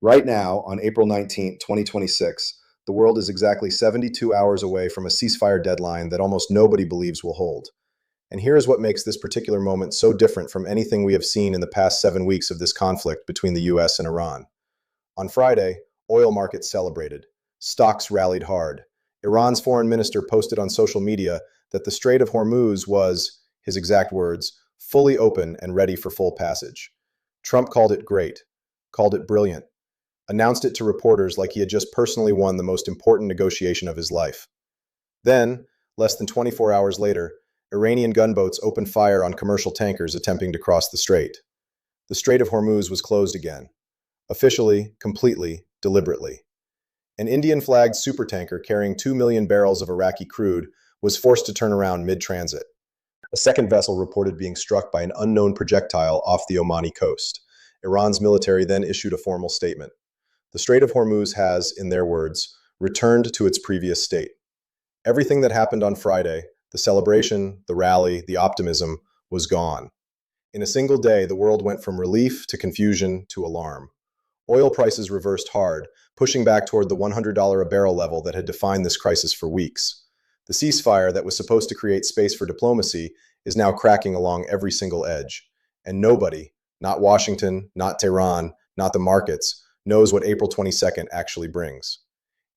Right now, on April 19th, 2026, the world is exactly 72 hours away from a ceasefire deadline that almost nobody believes will hold. And here is what makes this particular moment so different from anything we have seen in the past 7 weeks of this conflict between the US and Iran. On Friday, oil markets celebrated. Stocks rallied hard. Iran's foreign minister posted on social media that the Strait of Hormuz was, his exact words, fully open and ready for full passage. Trump called it great, called it brilliant, announced it to reporters like he had just personally won the most important negotiation of his life. Then, less than 24 hours later, Iranian gunboats opened fire on commercial tankers attempting to cross the strait. The Strait of Hormuz was closed again. Officially, completely, deliberately. An Indian-flagged supertanker carrying 2 million barrels of Iraqi crude was forced to turn around mid-transit. A second vessel reported being struck by an unknown projectile off the Omani coast. Iran's military then issued a formal statement. The Strait of Hormuz has, in their words, returned to its previous state. Everything that happened on Friday, the celebration, the rally, the optimism, was gone. In a single day, the world went from relief to confusion to alarm. Oil prices reversed hard, pushing back toward the $100 a barrel level that had defined this crisis for weeks. The ceasefire that was supposed to create space for diplomacy is now cracking along every single edge. And nobody, not Washington, not Tehran, not the markets, knows what April 22nd actually brings.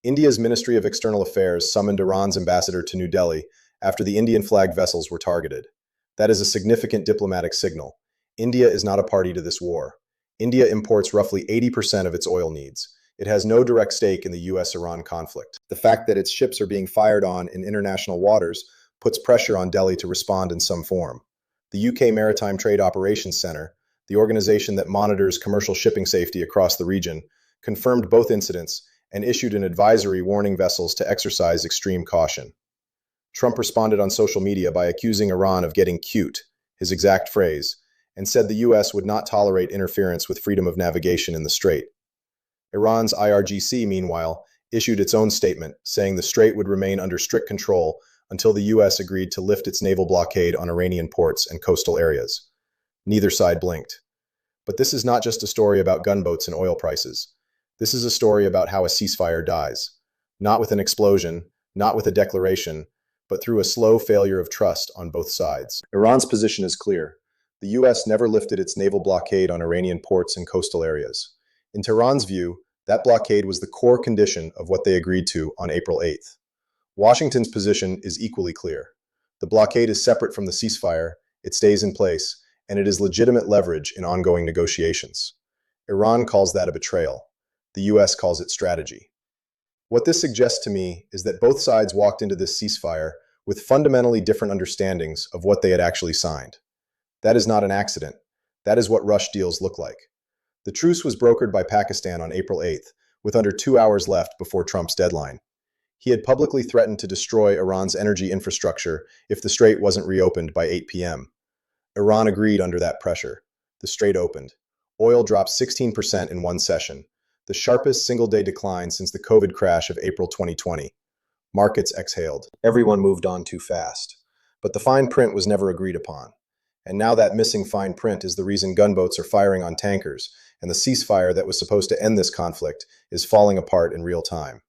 India's Ministry of External Affairs summoned Iran's ambassador to New Delhi after the Indian-flagged vessels were targeted. That is a significant diplomatic signal. India is not a party to this war. India imports roughly 80% of its oil needs. It has no direct stake in the US-Iran conflict. The fact that its ships are being fired on in international waters puts pressure on Delhi to respond in some form. The UK Maritime Trade Operations Centre, the organization that monitors commercial shipping safety across the region, confirmed both incidents and issued an advisory warning vessels to exercise extreme caution. Trump responded on social media by accusing Iran of getting cute, his exact phrase, and said the US would not tolerate interference with freedom of navigation in the strait. Iran's IRGC, meanwhile, issued its own statement, saying the strait would remain under strict control until the US agreed to lift its naval blockade on Iranian ports and coastal areas. Neither side blinked. But this is not just a story about gunboats and oil prices. This is a story about how a ceasefire dies. Not with an explosion, not with a declaration, but through a slow failure of trust on both sides. Iran's position is clear. The US never lifted its naval blockade on Iranian ports and coastal areas. In Tehran's view, that blockade was the core condition of what they agreed to on April 8th. Washington's position is equally clear. The blockade is separate from the ceasefire, it stays in place, and it is legitimate leverage in ongoing negotiations. Iran calls that a betrayal. The US calls it strategy. What this suggests to me is that both sides walked into this ceasefire with fundamentally different understandings of what they had actually signed. That is not an accident. That is what rush deals look like. The truce was brokered by Pakistan on April 8th, with under 2 hours left before Trump's deadline. He had publicly threatened to destroy Iran's energy infrastructure if the strait wasn't reopened by 8 p.m. Iran agreed under that pressure. The strait opened. Oil dropped 16% in one session, the sharpest single-day decline since the COVID crash of April 2020. Markets exhaled. Everyone moved on too fast. But the fine print was never agreed upon. And now that missing fine print is the reason gunboats are firing on tankers, and the ceasefire that was supposed to end this conflict is falling apart in real time.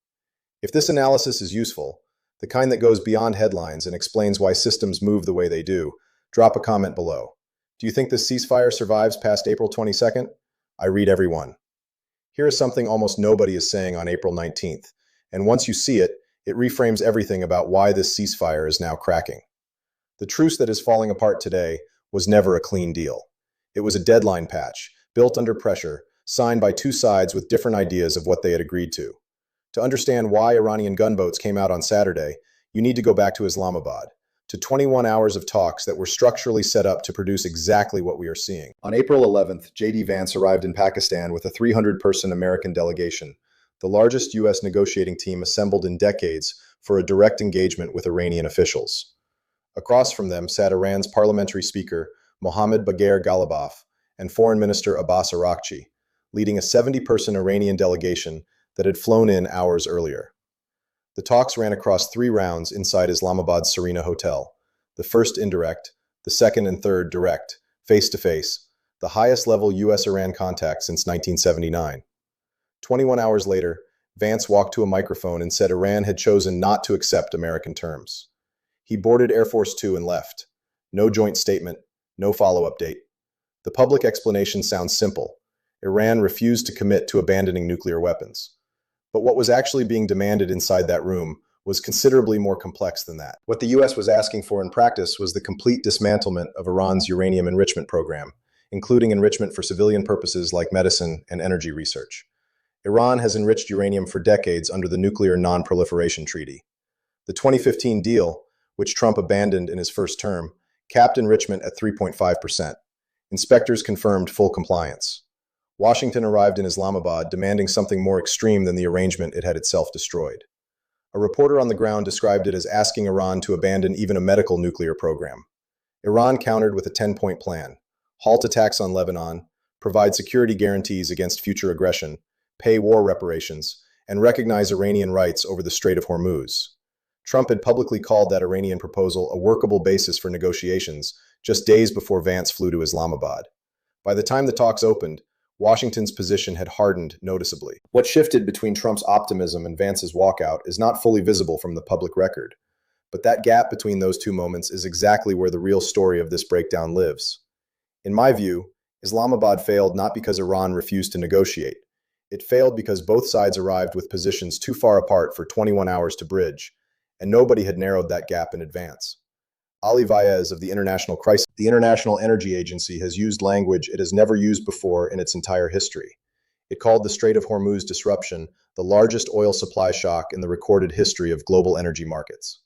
If this analysis is useful, the kind that goes beyond headlines and explains why systems move the way they do, drop a comment below. Do you think this ceasefire survives past April 22nd? I read every one. Here is something almost nobody is saying on April 19th, and once you see it, it reframes everything about why this ceasefire is now cracking. The truce that is falling apart today was never a clean deal. It was a deadline patch, built under pressure, signed by two sides with different ideas of what they had agreed to. To understand why Iranian gunboats came out on Saturday, you need to go back to Islamabad, to 21 hours of talks that were structurally set up to produce exactly what we are seeing. On April 11th, J.D. Vance arrived in Pakistan with a 300-person American delegation, the largest U.S. negotiating team assembled in decades for a direct engagement with Iranian officials. Across from them sat Iran's parliamentary speaker, Mohammad Bagher Ghalibaf, and Foreign Minister Abbas Araghchi, leading a 70-person Iranian delegation that had flown in hours earlier. The talks ran across 3 rounds inside Islamabad's Serena Hotel, the first indirect, the second and third direct, face-to-face, the highest level U.S.-Iran contact since 1979. 21 hours later, Vance walked to a microphone and said Iran had chosen not to accept American terms. He boarded Air Force Two and left. No joint statement, no follow-up date. The public explanation sounds simple. Iran refused to commit to abandoning nuclear weapons. But what was actually being demanded inside that room was considerably more complex than that. What the US was asking for in practice was the complete dismantlement of Iran's uranium enrichment program, including enrichment for civilian purposes like medicine and energy research. Iran has enriched uranium for decades under the Nuclear Non-Proliferation Treaty. The 2015 deal, which Trump abandoned in his first term, capped enrichment at 3.5%. Inspectors confirmed full compliance. Washington arrived in Islamabad demanding something more extreme than the arrangement it had itself destroyed. A reporter on the ground described it as asking Iran to abandon even a medical nuclear program. Iran countered with a 10-point plan: halt attacks on Lebanon, provide security guarantees against future aggression, pay war reparations, and recognize Iranian rights over the Strait of Hormuz. Trump had publicly called that Iranian proposal a workable basis for negotiations just days before Vance flew to Islamabad. By the time the talks opened, Washington's position had hardened noticeably. What shifted between Trump's optimism and Vance's walkout is not fully visible from the public record, but that gap between those two moments is exactly where the real story of this breakdown lives. In my view, Islamabad failed not because Iran refused to negotiate. It failed because both sides arrived with positions too far apart for 21 hours to bridge, and nobody had narrowed that gap in advance. Ali Vaez of the International Energy Agency has used language it has never used before in its entire history. It called the Strait of Hormuz disruption the largest oil supply shock in the recorded history of global energy markets.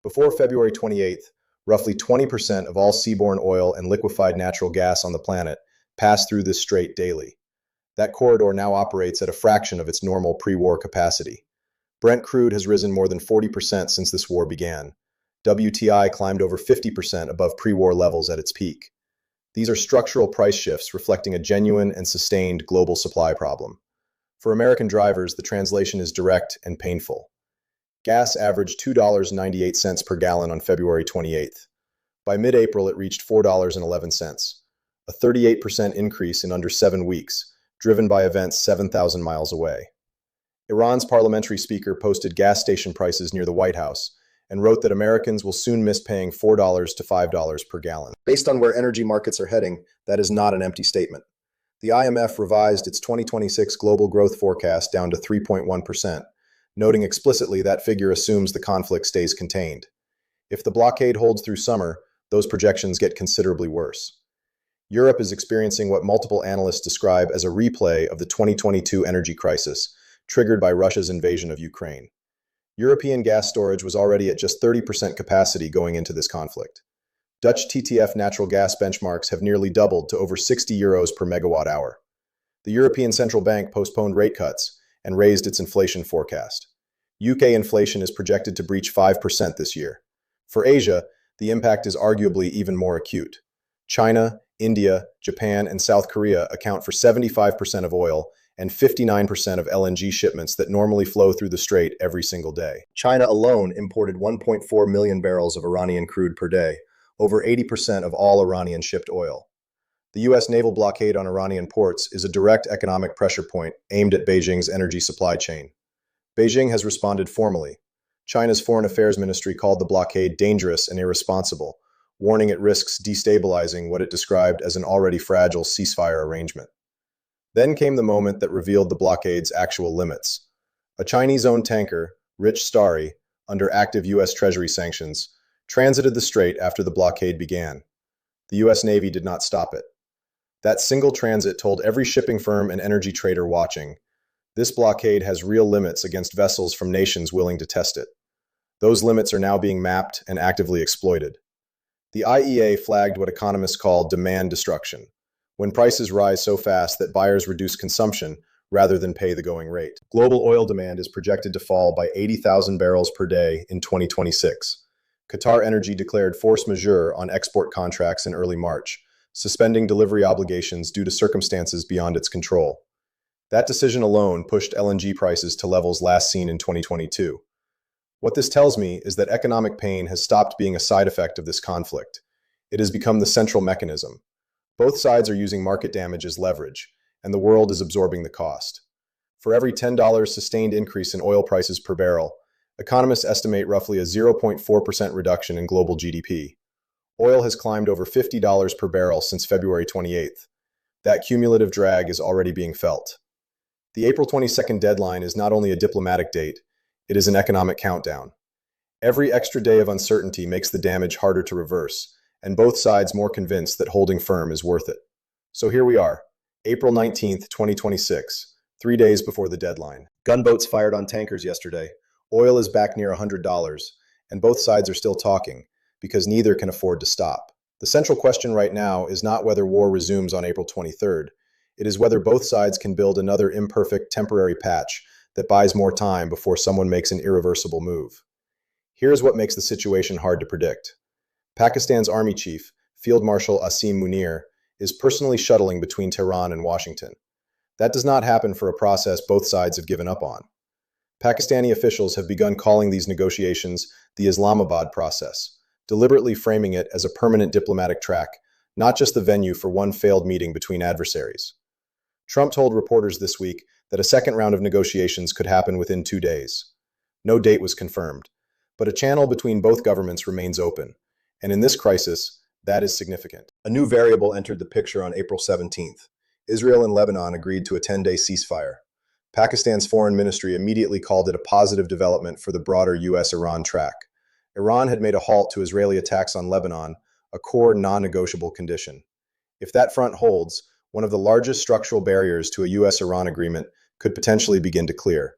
Before February 28th, roughly 20% of all seaborne oil and liquefied natural gas on the planet passed through this strait daily. That corridor now operates at a fraction of its normal pre-war capacity. Brent crude has risen more than 40% since this war began. WTI climbed over 50% above pre-war levels at its peak. These are structural price shifts reflecting a genuine and sustained global supply problem. For American drivers, the translation is direct and painful. Gas averaged $2.98 per gallon on February 28th. By mid-April, it reached $4.11, a 38% increase in under 7 weeks, driven by events 7,000 miles away. Iran's parliamentary speaker posted gas station prices near the White House and wrote that Americans will soon miss paying $4 to $5 per gallon. Based on where energy markets are heading, that is not an empty statement. The IMF revised its 2026 global growth forecast down to 3.1%, noting explicitly that figure assumes the conflict stays contained. If the blockade holds through summer, those projections get considerably worse. Europe is experiencing what multiple analysts describe as a replay of the 2022 energy crisis, triggered by Russia's invasion of Ukraine. European gas storage was already at just 30% capacity going into this conflict. Dutch TTF natural gas benchmarks have nearly doubled to over 60 euros per megawatt hour. The European Central Bank postponed rate cuts and raised its inflation forecast. UK inflation is projected to breach 5% this year. For Asia, the impact is arguably even more acute. China, India, Japan, and South Korea account for 75% of oil and 59% of LNG shipments that normally flow through the strait every single day. China alone imported 1.4 million barrels of Iranian crude per day, over 80% of all Iranian shipped oil. The U.S. naval blockade on Iranian ports is a direct economic pressure point aimed at Beijing's energy supply chain. Beijing has responded formally. China's Foreign Affairs Ministry called the blockade dangerous and irresponsible, warning it risks destabilizing what it described as an already fragile ceasefire arrangement. Then came the moment that revealed the blockade's actual limits. A Chinese-owned tanker, Rich Starry, under active U.S. Treasury sanctions, transited the strait after the blockade began. The U.S. Navy did not stop it. That single transit told every shipping firm and energy trader watching, this blockade has real limits against vessels from nations willing to test it. Those limits are now being mapped and actively exploited. The IEA flagged what economists call demand destruction, when prices rise so fast that buyers reduce consumption rather than pay the going rate. Global oil demand is projected to fall by 80,000 barrels per day in 2026. Qatar Energy declared force majeure on export contracts in early March, suspending delivery obligations due to circumstances beyond its control. That decision alone pushed LNG prices to levels last seen in 2022. What this tells me is that economic pain has stopped being a side effect of this conflict. It has become the central mechanism. Both sides are using market damage as leverage, and the world is absorbing the cost. For every $10 sustained increase in oil prices per barrel, economists estimate roughly a 0.4% reduction in global GDP. Oil has climbed over $50 per barrel since February 28th. That cumulative drag is already being felt. The April 22nd deadline is not only a diplomatic date, it is an economic countdown. Every extra day of uncertainty makes the damage harder to reverse, and both sides more convinced that holding firm is worth it. So here we are, April 19th, 2026, 3 days before the deadline. Gunboats fired on tankers yesterday. Oil is back near $100, and both sides are still talking, because neither can afford to stop. The central question right now is not whether war resumes on April 23rd. It is whether both sides can build another imperfect temporary patch that buys more time before someone makes an irreversible move. Here's what makes the situation hard to predict. Pakistan's army chief, Field Marshal Asim Munir, is personally shuttling between Tehran and Washington. That does not happen for a process both sides have given up on. Pakistani officials have begun calling these negotiations the Islamabad process, deliberately framing it as a permanent diplomatic track, not just the venue for one failed meeting between adversaries. Trump told reporters this week that a second round of negotiations could happen within 2 days. No date was confirmed, but a channel between both governments remains open, and in this crisis, that is significant. A new variable entered the picture on April 17th. Israel and Lebanon agreed to a 10-day ceasefire. Pakistan's foreign ministry immediately called it a positive development for the broader US-Iran track. Iran had made a halt to Israeli attacks on Lebanon, a core non-negotiable condition. If that front holds, one of the largest structural barriers to a US-Iran agreement could potentially begin to clear.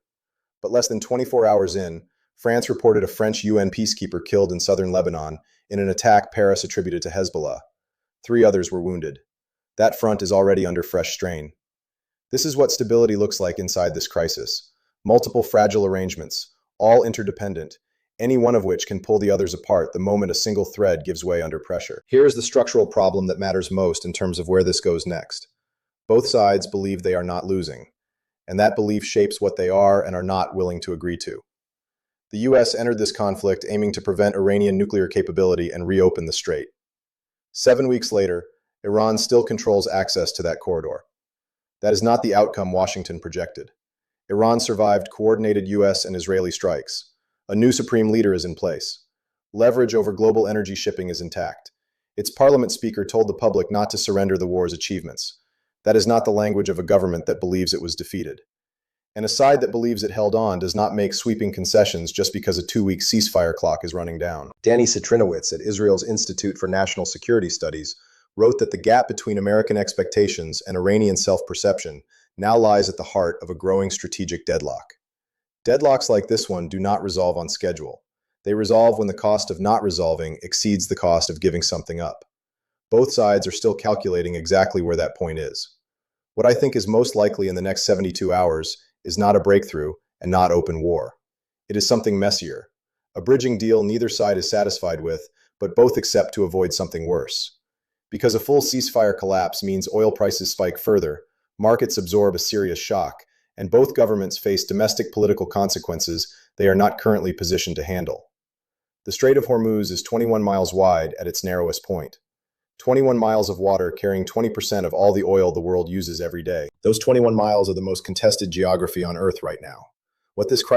But less than 24 hours in, France reported a French UN peacekeeper killed in southern Lebanon in an attack Paris attributed to Hezbollah. 3 others were wounded. That front is already under fresh strain. This is what stability looks like inside this crisis. Multiple fragile arrangements, all interdependent, any one of which can pull the others apart the moment a single thread gives way under pressure. Here is the structural problem that matters most in terms of where this goes next. Both sides believe they are not losing, and that belief shapes what they are and are not willing to agree to. The US entered this conflict aiming to prevent Iranian nuclear capability and reopen the strait. 7 weeks later, Iran still controls access to that corridor. That is not the outcome Washington projected. Iran survived coordinated US and Israeli strikes. A new supreme leader is in place. Leverage over global energy shipping is intact. Its parliament speaker told the public not to surrender the war's achievements. That is not the language of a government that believes it was defeated. And a side that believes it held on does not make sweeping concessions just because a 2-week ceasefire clock is running down. Danny Citrinowicz at Israel's Institute for National Security Studies wrote that the gap between American expectations and Iranian self-perception now lies at the heart of a growing strategic deadlock. Deadlocks like this one do not resolve on schedule. They resolve when the cost of not resolving exceeds the cost of giving something up. Both sides are still calculating exactly where that point is. What I think is most likely in the next 72 hours is not a breakthrough and not open war. It is something messier, a bridging deal neither side is satisfied with, but both accept to avoid something worse. Because a full ceasefire collapse means oil prices spike further, markets absorb a serious shock, and both governments face domestic political consequences they are not currently positioned to handle. The Strait of Hormuz is 21 miles wide at its narrowest point. 21 miles of water carrying 20% of all the oil the world uses every day. Those 21 miles are the most contested geography on Earth right now. What this crisis